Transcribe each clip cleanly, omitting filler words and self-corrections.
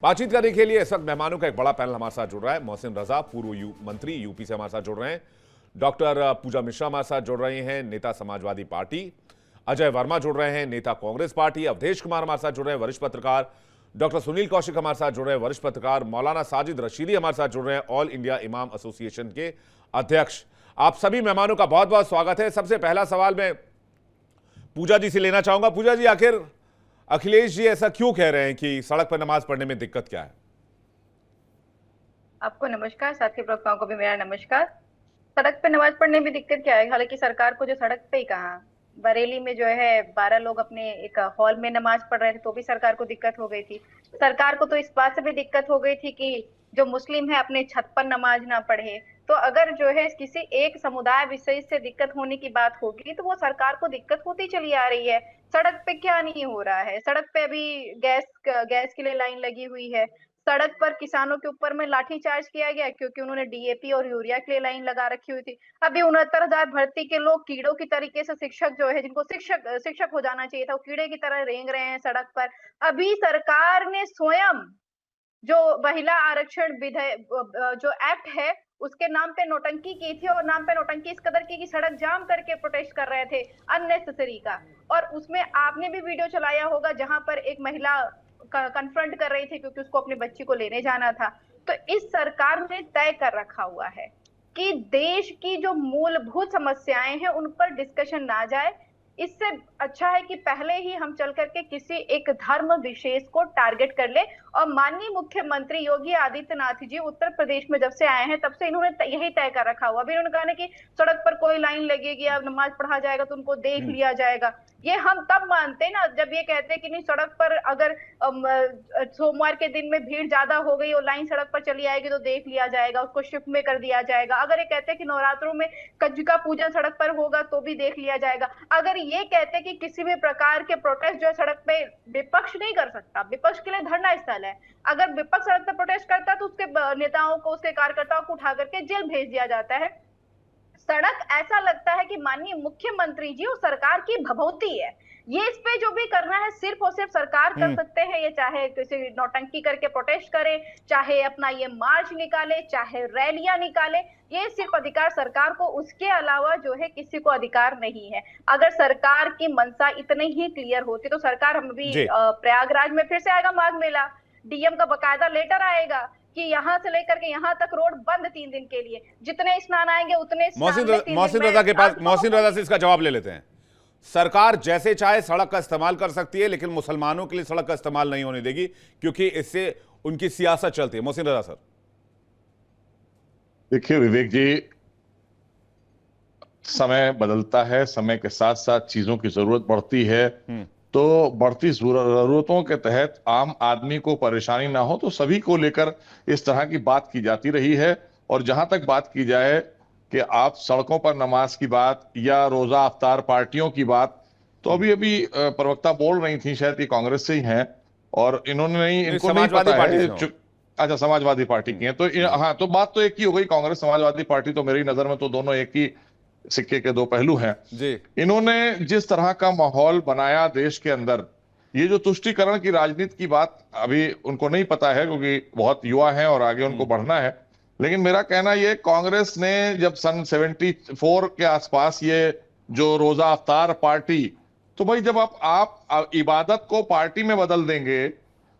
बातचीत करने के लिए इस वक्त मेहमानों का एक बड़ा पैनल हमारे साथ जुड़ रहा है। मोहसिन रजा, पूर्व मंत्री यूपी से हमारे साथ जुड़ रहे हैं। डॉक्टर पूजा मिश्रा हमारे साथ जुड़ रहे हैं, नेता समाजवादी पार्टी। अजय वर्मा जुड़ रहे हैं, नेता कांग्रेस पार्टी। अवधेश कुमार हमारे साथ जुड़ रहे हैं, वरिष्ठ पत्रकार। डॉक्टर सुनील कौशिक हमारे साथ जुड़ रहे हैं, वरिष्ठ पत्रकार। मौलाना साजिद रशीदी हमारे साथ जुड़ रहे हैं, ऑल इंडिया इमाम एसोसिएशन के अध्यक्ष। आप सभी मेहमानों का बहुत बहुत स्वागत है। सबसे पहला सवाल मैं पूजा जी से लेना चाहूंगा। पूजा जी, आखिर अखिलेश जी ऐसा क्यों कह रहे हैं कि सड़क पर नमाज पढ़ने में दिक्कत क्या है? आपको नमस्कार, साथी प्रवक्ताओं को भी मेरा नमस्कार। सड़क पे नमाज पढ़ने में दिक्कत क्या है? हालांकि सरकार को जो सड़क पे ही कहा, बरेली में जो है 12 लोग अपने एक हॉल में नमाज पढ़ रहे थे तो भी सरकार को दिक्कत हो गई थी। सरकार को तो इस बात से भी दिक्कत हो गई थी कि जो मुस्लिम है अपने छत पर नमाज ना पढ़े। तो अगर जो है किसी एक समुदाय विशेष से दिक्कत होने की बात होगी तो वो सरकार को दिक्कत होती चली आ रही है। सड़क पे क्या नहीं हो रहा है? सड़क पे अभी गैस गैस के लिए लाइन लगी हुई है। सड़क पर किसानों के ऊपर में लाठीचार्ज किया गया क्योंकि उन्होंने डीएपी और यूरिया के लिए लाइन लगा रखी हुई थी। अभी 69,000 भर्ती के लोग कीड़ों की तरीके से, शिक्षक जो है जिनको शिक्षक हो जाना चाहिए था, वो कीड़े की तरह रेंग रहे हैं सड़क पर। अभी सरकार ने स्वयं जो महिला आरक्षण विधेयक जो एक्ट है उसके नाम पे नौटंकी की थी, और नाम पे नौटंकी इस कदर की कि सड़क जाम करके प्रोटेस्ट कर रहे थे अननेसेसरी का। और उसमें आपने भी वीडियो चलाया होगा जहां पर एक महिला कन्फ्रंट कर रही थी क्योंकि उसको अपनी बच्ची को लेने जाना था। तो इस सरकार ने तय कर रखा हुआ है कि देश की जो मूलभूत समस्याएं हैं उन पर डिस्कशन ना जाए। इससे अच्छा है कि पहले ही हम चल करके किसी एक धर्म विशेष को टारगेट कर ले। और माननीय मुख्यमंत्री योगी आदित्यनाथ जी उत्तर प्रदेश में जब से आए हैं तब से इन्होंने यही तय कर रखा हुआ। अभी उन्होंने कहा ना कि सड़क पर कोई लाइन लगेगी, अब नमाज पढ़ा जाएगा तो उनको देख लिया जाएगा। ये हम तब मानते हैं ना जब ये कहते हैं कि नहीं, सड़क पर अगर सोमवार के दिन में भीड़ ज्यादा हो गई और लाइन सड़क पर चली आएगी तो देख लिया जाएगा, उसको शिफ्ट में कर दिया जाएगा। अगर ये कहते हैं कि नवरात्रों में कंजका पूजन सड़क पर होगा तो भी देख लिया जाएगा। अगर ये कहते हैं कि किसी भी प्रकार के प्रोटेस्ट जो है सड़क पे विपक्ष नहीं कर सकता, विपक्ष के लिए धरना स्थल है, अगर विपक्ष सड़क पर प्रोटेस्ट करता है तो उसके नेताओं को, उसके कार्यकर्ताओं को उठा करके जेल भेज दिया जाता है। सड़क ऐसा लगता है कि माननीय मुख्यमंत्री जी और सरकार की भभूति है। ये इस पे जो भी करना है सिर्फ और सिर्फ सरकार कर सकते हैं। ये चाहे किसी नौटंकी करके प्रोटेस्ट करे, चाहे अपना ये मार्च निकाले, चाहे रैलियां निकाले, ये सिर्फ अधिकार सरकार को, उसके अलावा जो है किसी को अधिकार नहीं है। अगर सरकार की मंशा इतनी ही क्लियर होती तो सरकार, हम भी प्रयागराज में फिर से आएगा माघ मेला, डीएम का बकायदा लेटर आएगा कि यहाँ से लेकर के यहाँ तक रोड बंद 3 दिन के लिए, जितने स्नान आएंगे उतने मोहसिन रजा के पास, मोहसिन रजा से इसका जवाब ले लेते हैं। सरकार जैसे चाहे सड़क का इस्तेमाल कर सकती है, लेकिन मुसलमानों के लिए सड़क का इस्तेमाल नहीं होने देगी क्योंकि इससे उनकी सियासत चलती है। मोहसिन रजा सर। देखिए विवेक जी, समय बदलता है, समय के साथ साथ चीजों की जरूरत बढ़ती है। तो बढ़ती जरूरतों के तहत आम आदमी को परेशानी ना हो तो सभी को लेकर इस तरह की बात की जाती रही है। और जहां तक बात की जाए कि आप सड़कों पर नमाज की बात या रोजा अफ्तार पार्टियों की बात, तो अभी अभी प्रवक्ता बोल रही थी, शायद ये कांग्रेस से ही हैं और इन्होंने नहीं, इनको नहीं पता है। अच्छा, समाजवादी पार्टी की है तो हाँ, तो बात तो एक ही हो गई। कांग्रेस समाजवादी पार्टी तो मेरी नजर में तो दोनों एक ही सिक्के के दो पहलू हैं जी। इन्होंने जिस तरह का माहौल बनाया देश के अंदर, ये जो तुष्टीकरण की राजनीति की बात अभी उनको नहीं पता है क्योंकि बहुत युवा हैं और आगे उनको बढ़ना है। लेकिन मेरा कहना ये, कांग्रेस ने जब सन 74 के आसपास ये जो रोजा अफ्तार पार्टी, तो भाई जब आप इबादत को पार्टी में बदल देंगे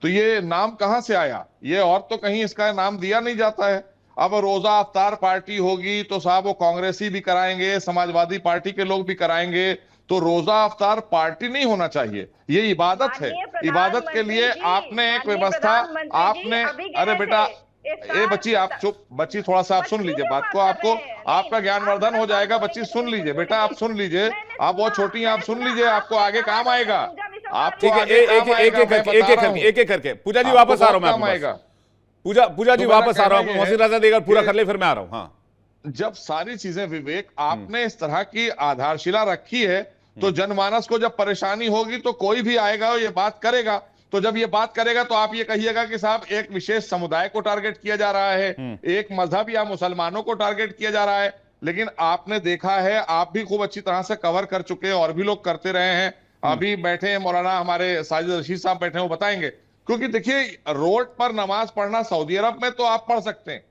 तो ये नाम कहां से आया? ये और तो कहीं इसका नाम दिया नहीं जाता है। अब रोजा अफ्तार पार्टी होगी तो साहब वो कांग्रेसी भी कराएंगे, समाजवादी पार्टी के लोग भी कराएंगे, तो रोजा अफ्तार पार्टी नहीं होना चाहिए, ये इबादत है। इबादत के लिए आपने एक व्यवस्था, आपने, अरे बेटा, ए बच्ची, आप चुप, बच्ची थोड़ा सा आप सुन लीजिए बात को, आपको आपका ज्ञानवर्धन हो जाएगा। बच्ची सुन लीजिए बेटा, आप सुन लीजिए, आप बहुत छोटी हैं, आप सुन लीजिए, आपको आगे काम आएगा। आप ठीक है, एक एक करके। पूजा जी वापस आ रहा हूं मैं, पूजा जी वापस आ रहा हूं। मोहसिन रजा देकर पूरा कर ले फिर मैं आ रहा हूं। हाँ, जब सारी चीजें विवेक आपने इस तरह की आधारशिला रखी है तो जनमानस को जब परेशानी होगी तो कोई भी आएगा और ये बात करेगा। तो जब ये बात करेगा तो आप ये कहिएगा कि साहब एक विशेष समुदाय को टारगेट किया जा रहा है, एक मजहब या मुसलमानों को टारगेट किया जा रहा है। लेकिन आपने देखा है, आप भी खूब अच्छी तरह से कवर कर चुके हैं और भी लोग करते रहे हैं। अभी बैठे हैं मौलाना हमारे साजिद रशीद साहब बैठे हैं, वो बताएंगे क्योंकि देखिए, रोड पर नमाज पढ़ना सऊदी अरब में तो आप पढ़ सकते हैं,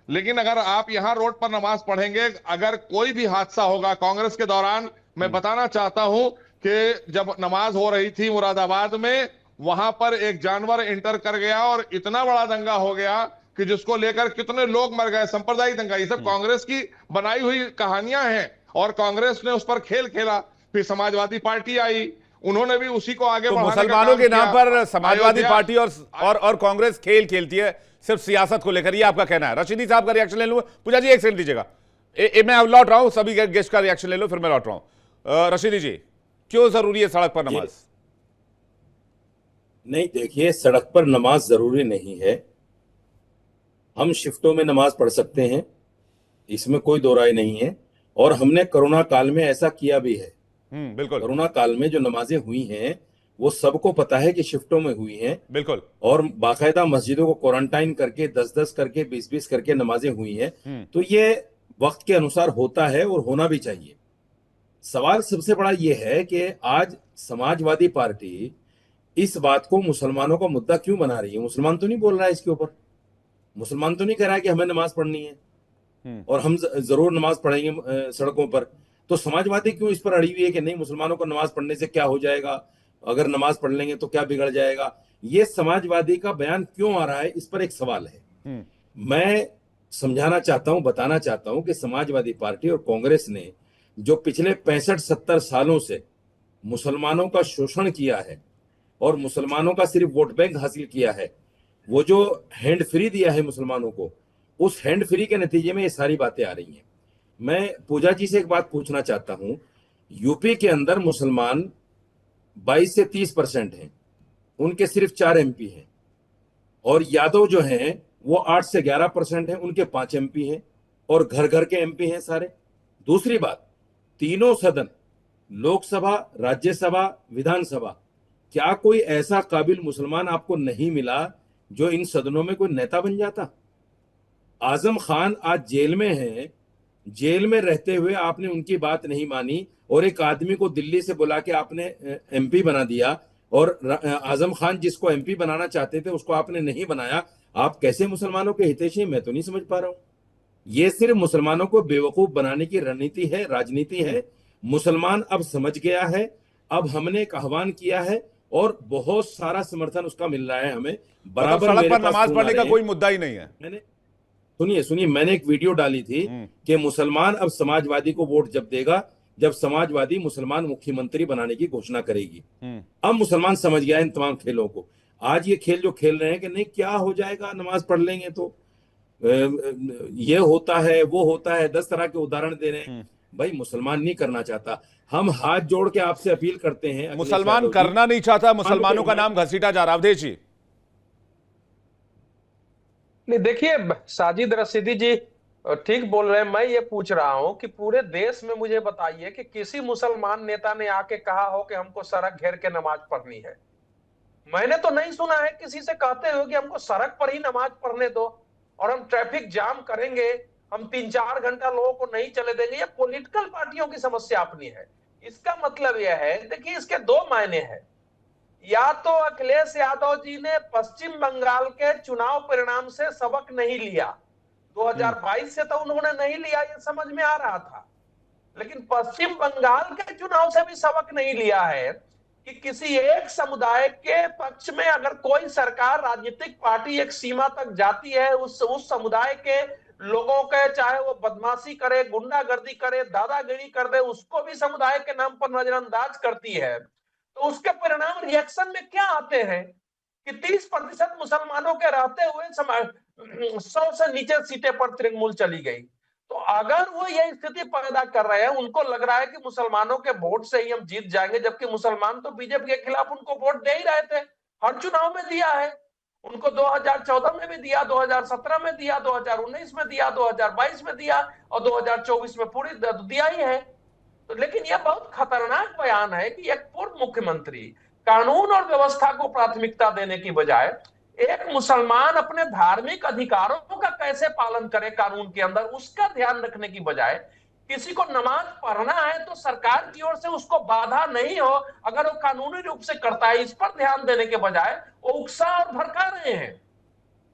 लेकिन अगर आप यहां रोड पर नमाज पढ़ेंगे, अगर कोई भी हादसा होगा कांग्रेस के दौरान, मैं बताना चाहता हूं कि जब नमाज हो रही थी मुरादाबाद में, वहां पर एक जानवर इंटर कर गया और इतना बड़ा दंगा हो गया कि जिसको लेकर कितने लोग मर गए, सांप्रदायिक दंगा। ये सब कांग्रेस की बनाई हुई कहानियां हैं और कांग्रेस ने उस पर खेल खेला। फिर समाजवादी पार्टी आई, उन्होंने भी उसी को आगे तो बढ़ाने का मुसलमानों काम के नाम किया। पर समाजवादी अयोध्या- पार्टी और कांग्रेस खेल खेलती है सिर्फ सियासत को लेकर, ये आपका कहना है? रशीदी साहब का रिएक्शन ले लूं। पूजा जी एक सेकंड दीजिएगा, मैं अब लौट रहा हूं, सभी गेस्ट का रिएक्शन ले लो फिर मैं लौट रहा हूं। रशीदी जी, क्यों जरूरी है सड़क पर नमाज? नहीं, देखिए, सड़क पर नमाज जरूरी नहीं है। हम शिफ्टों में नमाज पढ़ सकते हैं, इसमें कोई दो राय नहीं है। और हमने कोरोना काल में ऐसा किया भी है। बिल्कुल कोरोना काल में जो नमाजें हुई हैं वो सबको पता है कि शिफ्टों में हुई हैं, बिल्कुल। और बाकायदा मस्जिदों को क्वारंटाइन करके 10-10 करके 20-20 करके नमाजें हुई हैं। तो ये वक्त के अनुसार होता है और होना भी चाहिए। सवाल सबसे बड़ा ये है कि आज समाजवादी पार्टी इस बात को मुसलमानों का मुद्दा क्यों बना रही है। मुसलमान तो नहीं बोल रहा है इसके ऊपर, मुसलमान तो नहीं कह रहा है कि हमें नमाज पढ़नी है और हम जरूर नमाज पढ़ेंगे सड़कों पर। तो समाजवादी क्यों इस पर अड़ी हुई है कि नहीं, मुसलमानों को नमाज पढ़ने से क्या हो जाएगा, अगर नमाज पढ़ लेंगे तो क्या बिगड़ जाएगा। ये समाजवादी का बयान क्यों आ रहा है, इस पर एक सवाल है। मैं समझाना चाहता हूं, बताना चाहता हूं कि समाजवादी पार्टी और कांग्रेस ने जो पिछले 65-70 सालों से मुसलमानों का शोषण किया है और मुसलमानों का सिर्फ वोट बैंक हासिल किया है, वो जो हैंड फ्री दिया है मुसलमानों को, उस हैंड फ्री के नतीजे में ये सारी बातें आ रही हैं। मैं पूजा जी से एक बात पूछना चाहता हूं, यूपी के अंदर मुसलमान 22 से 30% हैं, उनके सिर्फ 4 एमपी हैं, और यादव जो हैं वो 8 से 11% हैं, उनके 5 एमपी हैं, और घर घर के एमपी हैं सारे। दूसरी बात, तीनों सदन, लोकसभा, राज्यसभा, विधानसभा, क्या कोई ऐसा काबिल मुसलमान आपको नहीं मिला जो इन सदनों में कोई नेता बन जाता। आजम खान आज जेल में है, जेल में रहते हुए आपने उनकी बात नहीं मानी और एक आदमी को दिल्ली से बुला के आपने एमपी बना दिया, और आजम खान जिसको एमपी बनाना चाहते थे उसको आपने नहीं बनाया। आप कैसे मुसलमानों के हितैषी, मैं तो नहीं समझ पा रहा हूं। ये सिर्फ मुसलमानों को बेवकूफ बनाने की रणनीति है, राजनीति है। मुसलमान अब समझ गया है, अब हमने एक आह्वान किया है और बहुत सारा समर्थन उसका मिल रहा है हमें बराबर। सड़क मेरे पर पास नमाज फोन पढ़ने आ का रहे हैं। कोई मुद्दा ही नहीं है। मैंने सुनिए, मैंने एक वीडियो डाली थी कि मुसलमान अब समाजवादी को वोट जब देगा जब समाजवादी मुसलमान मुख्यमंत्री बनाने की घोषणा करेगी। अब मुसलमान समझ गया इन तमाम खेलों को। आज ये खेल जो खेल रहे हैं कि नहीं क्या हो जाएगा नमाज पढ़ लेंगे तो ये होता है वो होता है, 10 तरह के उदाहरण दे रहे हैं। भाई मुसलमान नहीं करना चाहता, हम हाथ जोड़ के आपसे अपील करते हैं। मुसलमान करना नहीं चाहता, मुसलमानों का नाम घसीटा जा रहा। अवधेश जी, नहीं देखिए, साजिद रशीदी जी ठीक बोल रहे हैं। मैं ये पूछ रहा हूं कि पूरे देश में मुझे बताइए कि किसी मुसलमान नेता ने आके कहा हो कि हमको सड़क घेर के नमाज पढ़नी है। मैंने तो नहीं सुना है किसी से कहते हुए कि हमको सड़क पर ही नमाज पढ़ने दो और हम ट्रैफिक जाम करेंगे, हम 3-4 घंटा लोगों को नहीं चले देंगे। ये पॉलिटिकल पार्टियों की समस्या अपनी है। इसका मतलब यह है, देखिए इसके 2 मायने हैं। या तो अखिलेश यादव जी ने पश्चिम बंगाल के चुनाव परिणाम से सबक नहीं लिया, 2022 से तो उन्होंने नहीं लिया, ये समझ में आ रहा था, लेकिन पश्चिम बंगाल के चुनाव से भी सबक नहीं लिया है कि किसी एक समुदाय के पक्ष में अगर कोई सरकार, राजनीतिक पार्टी एक सीमा तक जाती है, उस समुदाय के लोगों के, चाहे वो बदमाशी करे, गुंडागर्दी करे, दादागिरी कर दे, उसको भी समुदाय के नाम पर नजरअंदाज करती है, तो उसके परिणाम रिएक्शन में क्या आते हैं कि 30% मुसलमानों के रहते हुए 100 से नीचे सीटें पर तृणमूल चली गई। तो अगर वो ये स्थिति पैदा कर रहे हैं, उनको लग रहा है कि मुसलमानों के वोट से ही हम जीत जाएंगे, जबकि मुसलमान तो बीजेपी के खिलाफ उनको वोट दे ही रहे थे, हर चुनाव में दिया है उनको। 2014 में भी दिया, 2017 में दिया, 2019 में दिया, 2022 में दिया और 2024 में पूरी दिया ही है। तो लेकिन यह बहुत खतरनाक बयान है कि एक पूर्व मुख्यमंत्री कानून और व्यवस्था को प्राथमिकता देने की बजाय एक मुसलमान अपने धार्मिक अधिकारों का कैसे पालन करे कानून के अंदर, उसका ध्यान रखने की बजाय किसी को नमाज पढ़ना है तो सरकार की ओर से उसको बाधा नहीं हो, अगर वो कानूनी रूप से करता है, इस पर ध्यान देने के बजाय वो उकसा और भड़का रहे हैं।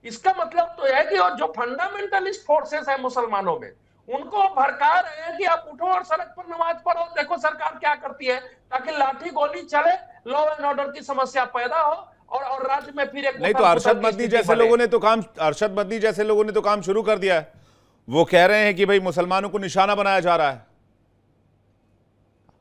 इसका मतलब तो है कि जो फंडामेंटलिस्ट फोर्सेस है मुसलमानों में, उनको भड़का रहे हैं कि आप उठो और सड़क पर नमाज पढ़ो, देखो सरकार क्या करती है, ताकि लाठी गोली चले, लॉ एंड ऑर्डर की समस्या पैदा हो और राज्य में फिर एक नहीं तो अरशद मदनी जैसे लोगों ने तो काम अरशद मदनी जैसे लोगों ने तो काम शुरू कर दिया है। वो कह रहे हैं कि भाई मुसलमानों को निशाना बनाया जा रहा है।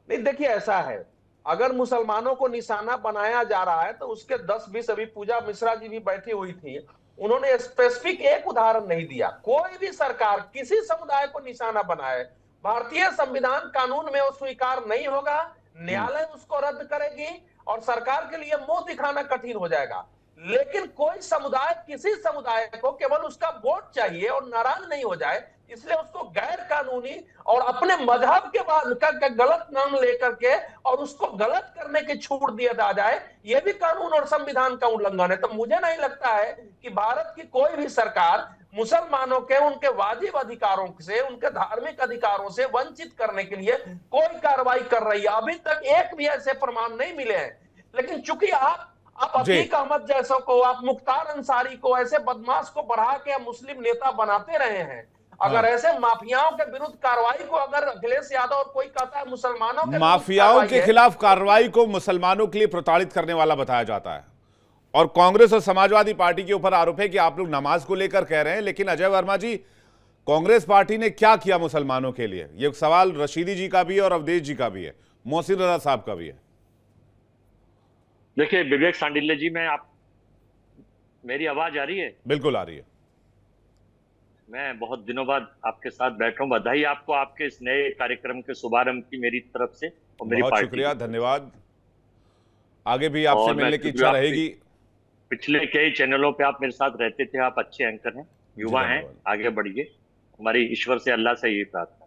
नहीं, देखिए ऐसा है, अगर मुसलमानों को निशाना बनाया जा रहा है तो उसके 10-20, अभी पूजा मिश्रा जी भी बैठी हुई थी, उन्होंने स्पेसिफिक एक उदाहरण नहीं दिया। कोई भी सरकार किसी समुदाय को निशाना बनाए, भारतीय संविधान कानून में वो स्वीकार नहीं होगा, न्यायालय उसको रद्द करेगी और सरकार के लिए मुंह दिखाना कठिन हो जाएगा। लेकिन कोई समुदाय किसी समुदाय को केवल उसका वोट चाहिए और नाराज नहीं हो जाए, इसलिए उसको गैर कानूनी और अपने मजहब के बाद का गलत नाम लेकर के और उसको गलत करने की छूट दिया जाए, यह भी कानून और संविधान का उल्लंघन है। तो मुझे नहीं लगता है कि भारत की कोई भी सरकार मुसलमानों के उनके वाजिब अधिकारों से, उनके धार्मिक अधिकारों से वंचित करने के लिए कोई कार्रवाई कर रही है। अभी तक एक भी ऐसे प्रमाण नहीं मिले हैं। लेकिन चूंकि आप अतीक अहमद जैसों को, आप मुख्तार अंसारी को, ऐसे बदमाश को बढ़ा के मुस्लिम नेता बनाते रहे हैं, अगर ऐसे माफियाओं के विरुद्ध कार्रवाई को अगर अखिलेश यादव और कोई कहता है मुसलमानों के माफियाओं के खिलाफ कार्रवाई को मुसलमानों के लिए प्रताड़ित करने वाला बताया जाता है, और कांग्रेस और समाजवादी पार्टी के ऊपर आरोप है कि आप लोग नमाज को लेकर कह रहे हैं। लेकिन अजय वर्मा जी, कांग्रेस पार्टी ने क्या किया मुसलमानों के लिए? यह सवाल रशीदी जी का भी है और अवधेश जी का भी है, मोहसिन रजा साहब का भी है। देखिए विवेक सांडिल्य जी, मेरी आवाज आ रही है? बिल्कुल आ रही है। मैं बहुत दिनों बाद आपके साथ बैठ रहा हूं। बधाई आपको आपके इस नए कार्यक्रम के शुभारंभ की मेरी तरफ से और मेरी बहुत पार्टी। शुक्रिया, धन्यवाद। आगे भी आपसे मिलने की इच्छा रहेगी। पिछले कई चैनलों पे आप मेरे साथ रहते थे, आप अच्छे एंकर हैं, युवा हैं, आगे बढ़िए, हमारी ईश्वर से, अल्लाह से यही प्रार्थना।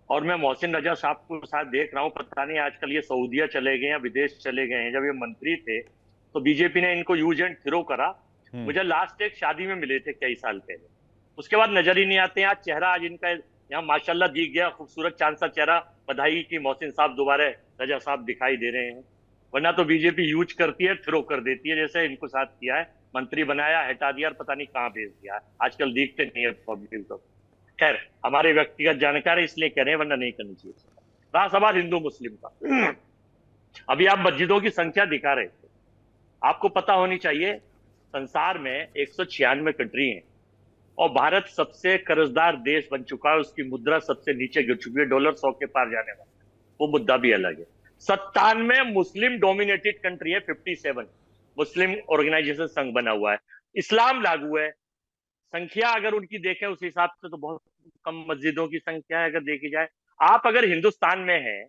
और मैं मोहसिन रजा साहब को साथ देख रहा हूँ, पता नहीं आजकल ये सऊदीया चले गए या विदेश चले गए हैं। जब ये मंत्री थे तो बीजेपी ने इनको यूज एंड थ्रो करा। मुझे लास्ट एक शादी में मिले थे कई साल पहले, उसके बाद नजर ही नहीं आते हैं। आज चेहरा, आज इनका यहाँ माशाल्लाह दिख गया, खूबसूरत चांद सा चेहरा। बधाई कि मोहसिन साहब दोबारा रजा साहब दिखाई दे रहे हैं, वरना तो बीजेपी यूज करती है, थ्रो कर देती है, जैसे इनको साथ किया है। मंत्री बनाया, हटा दिया और पता नहीं कहाँ भेज दिया। आजकल दिखते नहीं है पब्लिक को। खैर, हमारे व्यक्तिगत जानकारी इसलिए कह रहे हैं, वरना नहीं करनी चाहिए। रहा सवाल हिंदू मुस्लिम का, अभी आप मस्जिदों की संख्या दिखा रहे थे। आपको पता होनी चाहिए, संसार में 196 कंट्री हैं और भारत सबसे कर्जदार देश बन चुका है। उसकी मुद्रा सबसे नीचे गिर चुकी है, $100 के पार जाने वाला, वो मुद्दा भी अलग है। 97 मुस्लिम डोमिनेटेड कंट्री है, 57 मुस्लिम ऑर्गेनाइजेशन संघ बना हुआ है। इस्लाम लागू है, संख्या अगर उनकी देखें उस हिसाब से तो बहुत कम मस्जिदों की संख्या है अगर देखी जाए। आप अगर हिंदुस्तान में हैं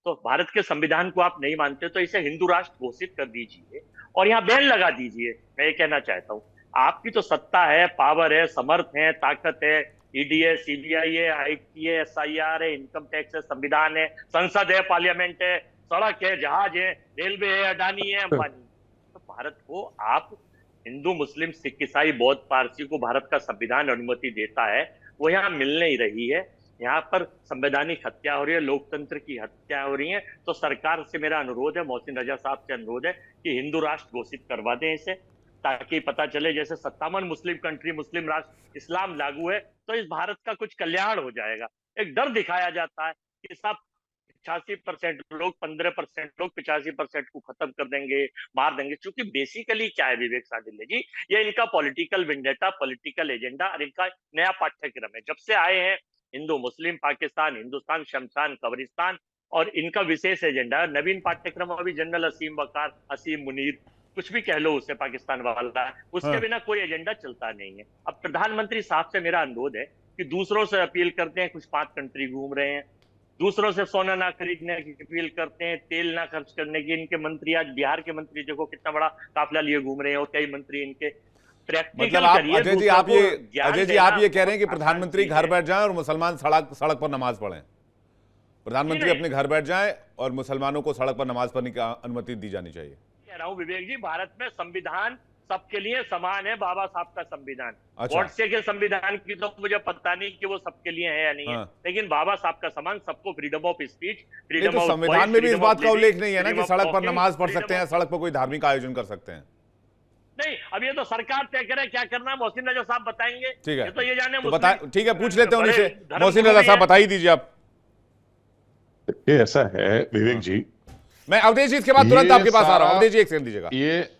तो भारत के संविधान को आप नहीं मानते तो इसे हिंदू राष्ट्र घोषित कर दीजिए और यहाँ बैन लगा दीजिए। मैं ये कहना चाहता हूँ, आपकी तो सत्ता है, पावर है, समर्थ है, ताकत है, ईडी है, सीबीआई है, आईटी है, एसआईआर है, इनकम टैक्स है, संविधान है, संसद है, पार्लियामेंट है, सड़क है, जहाज है, रेलवे है, अडानी है, अंबानी। तो भारत को आप हिंदू मुस्लिम सिख ईसाई बौद्ध पारसी को भारत का संविधान अनुमति देता है, वो यहाँ मिल नहीं रही है। यहाँ पर संवैधानिक हत्या हो रही है, लोकतंत्र की हत्या हो रही है। तो सरकार से मेरा अनुरोध है, मोहसिन रजा साहब से अनुरोध है कि हिंदू राष्ट्र घोषित करवा दें इसे, ताकि पता चले जैसे 57 मुस्लिम कंट्री, मुस्लिम राष्ट्र, इस्लाम लागू है तो इस भारत का कुछ कल्याण हो जाएगा। एक डर दिखाया जाता है कि सब 85% लोग, 15% लोग 85% को खत्म कर देंगे, मार देंगे। क्योंकि बेसिकली क्या है विवेक सांडिल्य जी, ये इनका पॉलिटिकल वेंडेटा, पॉलिटिकल एजेंडा और इनका नया पाठ्यक्रम है। जब से आए हैं हिंदू मुस्लिम पाकिस्तान, हिंदुस्तान शमशान कब्रिस्तान, और इनका विशेष एजेंडा है नवीन पाठ्यक्रम। अभी जनरल असीम वकार, असीम मुनीर, कुछ भी कह लो उसे, पाकिस्तान वाला, उसके बिना कोई एजेंडा चलता नहीं है। अब प्रधानमंत्री साहब से मेरा अनुरोध है कि दूसरों से अपील करते हैं, कुछ 5 कंट्री घूम रहे हैं, दूसरों से सोना ना खरीदने की अपील करते हैं, तेल ना खर्च करने की। इनके मंत्री, आज बिहार के मंत्री देखो कितना बड़ा काफिला लिए घूम रहे हैं, और कई मंत्री इनके मतलब आप अजय जी, आप ये कह रहे हैं कि प्रधानमंत्री घर बैठ जाएं और मुसलमान सड़क पर नमाज पढ़ें? प्रधानमंत्री अपने घर बैठ जाएं और मुसलमानों को सड़क पर नमाज पढ़ने की अनुमति दी जानी चाहिए? कह रहा हूं विवेक जी, भारत में संविधान सबके लिए समान है बाबा साहब का संविधान। अच्छा। गॉडसे के संविधान की तो मुझे पता नहीं कि वो सबके लिए है या नहीं है, लेकिन बाबा साहब का समान, सबको फ्रीडम ऑफ स्पीच, नहीं फ्रीडम तो ऑफ संविधान में भी इस बात का उल्लेख नहीं है ना कि सड़क पर नमाज पढ़ सकते हैं, सड़क पर कोई धार्मिक आयोजन कर सकते हैं। नहीं, अब ये तो सरकार तय करे क्या करना है, मोहसिन रजा साहब बताएंगे। ठीक है, ये तो ये जाने तो बता, ठीक है, पूछ लेते हैं उन्हीं से। धर्म मोहसिन गुरु रजा भी साहब है। बता ही दीजिए आप। ये ऐसा है विवेक जी, मैं अवधेश जी इसके बाद तुरंत ये आपके पास आ रहा हूं। सारा- अवधेश जी एक सेकंड दीजिएगा।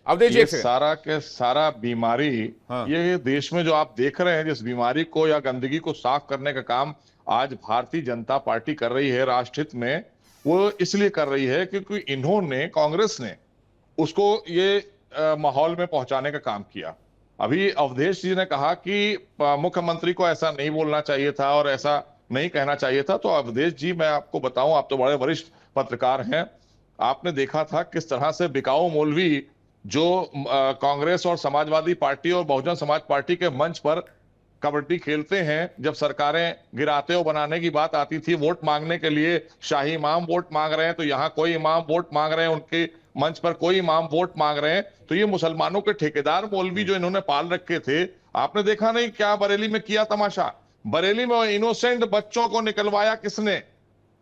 अवधेश जी ये एक सेकंड। सारा के सारा बीमारी, हाँ। ये देश में जो आप देख रहे हैं, जिस बीमारी को या गंदगी को साफ करने का काम आज भारतीय जनता पार्टी कर रही है राष्ट्र हित में, वो इसलिए कर रही है क्योंकि इन्होंने, कांग्रेस ने उसको ये माहौल में पहुंचाने का काम किया। अभी अवधेश जी ने कहा कि मुख्यमंत्री को ऐसा नहीं बोलना चाहिए था और ऐसा नहीं कहना चाहिए था। तो अवधेश जी, मैं आपको बताऊं, आप तो बड़े वरिष्ठ पत्रकार हैं, आपने देखा था किस तरह से बिकाऊ मौलवी जो कांग्रेस और समाजवादी पार्टी और बहुजन समाज पार्टी के मंच पर कबड्डी खेलते हैं, जब सरकारें गिराते हो बनाने की बात आती थी, वोट मांगने के लिए शाही इमाम वोट मांग रहे हैं, तो यहाँ कोई इमाम वोट मांग रहे हैं, उनके मंच पर कोई इमाम वोट मांग रहे हैं, तो ये मुसलमानों के ठेकेदार मौलवी जो इन्होंने पाल रखे थे, आपने देखा नहीं क्या बरेली में किया तमाशा। बरेली में इनोसेंट बच्चों को निकलवाया किसने?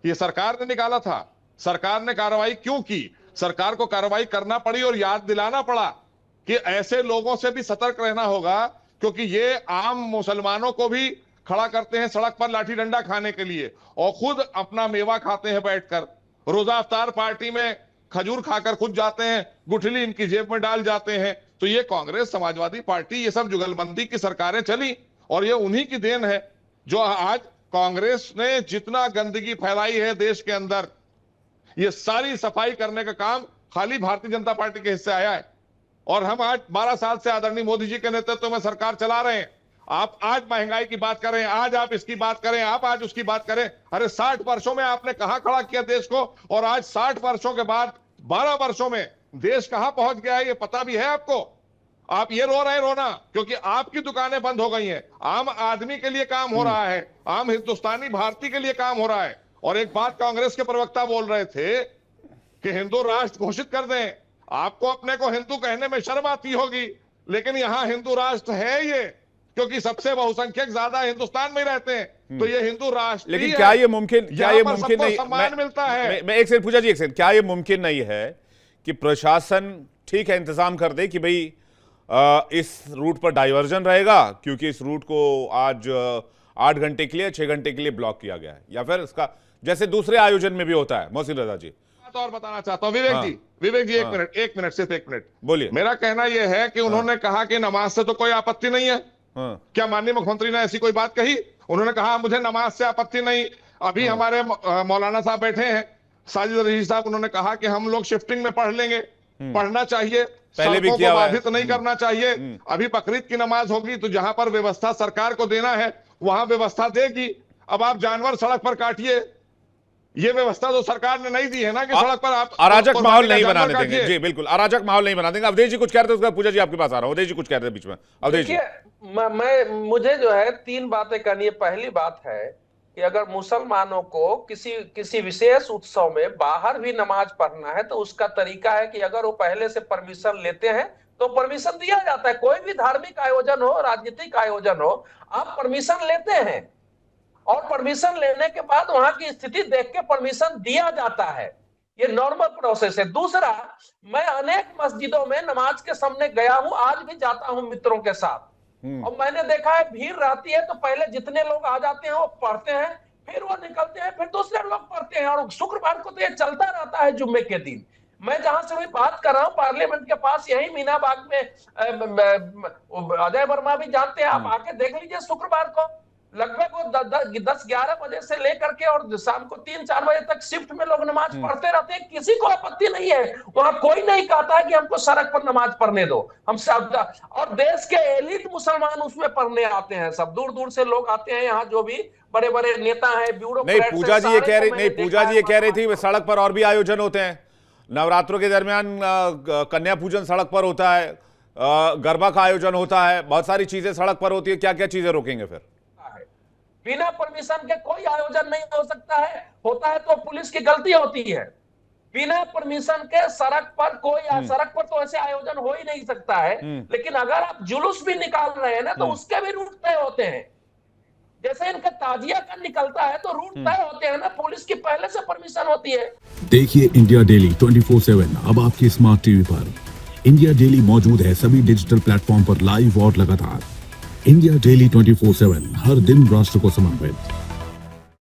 ये सरकार ने निकाला था। सरकार ने कार्रवाई क्यों की? सरकार को कार्रवाई करना पड़ी और याद दिलाना पड़ा कि ऐसे लोगों से भी सतर्क रहना होगा, क्योंकि ये आम मुसलमानों को भी खड़ा करते हैं सड़क पर लाठी डंडा खाने के लिए और खुद अपना मेवा खाते हैं बैठकर। रोजा अफ्तार पार्टी में खजूर खाकर खुद जाते हैं, गुठली इनकी जेब में डाल जाते हैं। तो ये कांग्रेस, समाजवादी पार्टी, ये सब जुगलबंदी की सरकारें चली और ये उन्हीं की देन है जो आज कांग्रेस ने जितना गंदगी फैलाई है देश के अंदर, ये सारी सफाई करने का काम खाली भारतीय जनता पार्टी के हिस्से आया है। और हम आज 12 साल से आदरणीय मोदी जी के नेतृत्व में सरकार चला रहे हैं। आप आज महंगाई की बात करें, आज आप इसकी बात करें, आप आज उसकी बात करें। अरे 60 वर्षों में आपने कहां खड़ा किया देश को, और आज 60 वर्षों के बाद 12 वर्षों में देश कहां पहुंच गया है ये पता भी है आपको? आप ये रो रहे हैं रोना क्योंकि आपकी दुकानें बंद हो गई हैं। आम आदमी के लिए काम हो रहा है, आम हिंदुस्तानी भारतीय के लिए काम हो रहा है। और एक बात कांग्रेस के प्रवक्ता बोल रहे थे कि हिंदू राष्ट्र घोषित कर दें। आपको अपने को हिंदू कहने में शर्म आती होगी, लेकिन यहां हिंदू राष्ट्र है ये, क्योंकि सबसे बहुसंख्यक ज्यादा हिंदुस्तान में रहते हैं, तो ये हिंदू राष्ट्र। लेकिन क्या ये मुमकिन नहीं, सम्मान मिलता है। मैं एक सेकंड पूछा जी, एक सेकंड, क्या ये मुमकिन नहीं है कि प्रशासन ठीक है इंतजाम कर दे कि भाई इस रूट पर डाइवर्जन रहेगा, क्योंकि इस रूट को आज 8 घंटे के लिए, 6 घंटे के लिए ब्लॉक किया गया है, या फिर इसका जैसे दूसरे आयोजन में भी होता है? मोहसिन रजा जी और बताना चाहता हूं विवेक जी, एक मिनट सिर्फ एक मिनट बोलिए। मेरा कहना यह है कि उन्होंने कहा कि नमाज से तो कोई आपत्ति नहीं है। क्या माननीय मुख्यमंत्री ने ऐसी कोई बात कही? उन्होंने कहा मुझे नमाज से आपत्ति नहीं। अभी हमारे मौलाना साहब बैठे हैं, साजिद रशीद साहब, उन्होंने कहा कि हम लोग शिफ्टिंग में पढ़ लेंगे। पढ़ना चाहिए, पहले भी सड़कों किया को हुआ है। बाधित नहीं करना चाहिए। अभी बकरीद की नमाज होगी तो जहां पर व्यवस्था सरकार को देना है वहां व्यवस्था देगी। अब आप जानवर सड़क पर काटिए, ये व्यवस्था तो सरकार ने नहीं दी है ना कि सड़क पर आप अराजक माहौल नहीं बनाने देंगे। जी बिल्कुल, अराजक माहौल नहीं बनाने देंगे। अवधेश जी कुछ कह रहे थे, उसका पूजा जी आपके पास आ रहा हूं। अवधेश जी कुछ कह रहे थे बीच में। अवधेश जी, मुझे जो है 3 बातें करनी है। पहली बात है कि अगर मुसलमानों को किसी विशेष उत्सव में बाहर भी नमाज पढ़ना है तो उसका तरीका है कि अगर वो पहले से परमिशन लेते हैं तो परमिशन दिया जाता है। कोई भी धार्मिक आयोजन हो, राजनीतिक आयोजन हो, आप परमिशन लेते हैं और परमिशन लेने के बाद वहां की स्थिति देख के परमिशन दिया जाता है। ये नॉर्मल प्रोसेस है। दूसरा, मैं अनेक मस्जिदों में नमाज के सामने गया हूं, आज भी जाता हूं मित्रों के साथ, और मैंने देखा है भीड़ रहती है तो पहले जितने लोग आ जाते हैं वो पढ़ते हैं, फिर वो निकलते हैं, फिर दूसरे लोग पढ़ते हैं, और शुक्रवार को तो ये चलता रहता है जुम्मे के दिन। मैं जहां से भी बात कर रहा हूं पार्लियामेंट के पास, यही मीना बाग में अजय वर्मा भी जानते हैं, आप आके देख लीजिए, शुक्रवार को लगभग वो 10-11 बजे से लेकर के और शाम को 3-4 बजे तक शिफ्ट में लोग नमाज पढ़ते रहते हैं। किसी को आपत्ति नहीं है, वहां कोई नहीं कहता है कि हमको सड़क पर नमाज पढ़ने दो। हम सब, और देश के एलिट मुसलमान उसमें पढ़ने आते हैं, सब दूर दूर से लोग आते हैं यहाँ, जो भी बड़े बड़े नेता हैं, ब्यूरोक्रेट्स हैं। पूजा जी ये कह रही थी सड़क पर और भी आयोजन होते हैं। नवरात्रों के दरमियान कन्या पूजन सड़क पर होता है, गरबा का आयोजन होता है, बहुत सारी चीजें सड़क पर होती है। क्या क्या चीजें रोकेंगे फिर? बिना परमिशन के कोई आयोजन नहीं हो सकता है, होता है तो पुलिस की गलती होती है। बिना परमिशन के सड़क पर कोई सड़क पर तो ऐसे आयोजन हो ही नहीं सकता है। लेकिन अगर आप जुलूस भी निकाल रहे हैं ना तो उसके भी रूट तय होते हैं। जैसे इनका ताजिया का निकलता है तो रूट तय होते हैं ना, पुलिस की पहले से परमिशन होती है। देखिए इंडिया डेली 24/7 अब आपके स्मार्ट टीवी पर। इंडिया डेली मौजूद है सभी डिजिटल प्लेटफॉर्म पर लाइव और लगातार। इंडिया डेली 24/7 हर दिन राष्ट्र को समर्पित।